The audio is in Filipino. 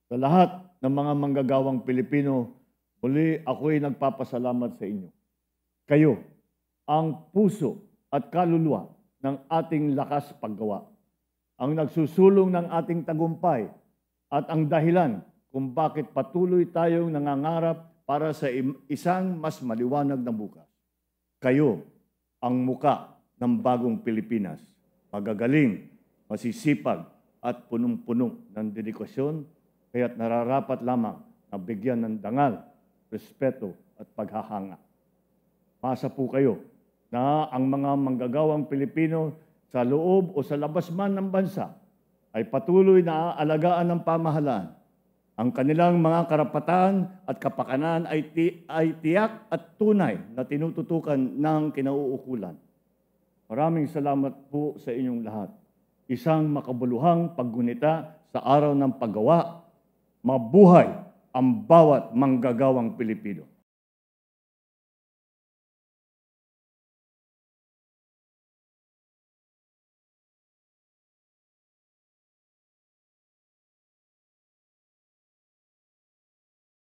Sa lahat ng mga manggagawang Pilipino, muli ako'y nagpapasalamat sa inyo. Kayo, ang puso at kaluluwa ng ating lakas paggawa, ang nagsusulong ng ating tagumpay at ang dahilan kung bakit patuloy tayong nangangarap para sa isang mas maliwanag na bukas. Kayo, ang muka ng bagong Pilipinas, magagaling, masisipag at punong-puno ng dedikasyon, kaya't nararapat lamang na bigyan ng dangal, respeto at paghahanga. Masa po kayo na ang mga manggagawang Pilipino sa loob o sa labas man ng bansa ay patuloy na aalagaan ng pamahalaan. Ang kanilang mga karapatan at kapakanan ay tiyak at tunay na tinututukan ng kinauukulan. Maraming salamat po sa inyong lahat. Isang makabuluhang paggunita sa araw ng paggawa. Mabuhay ang bawat manggagawang Pilipino.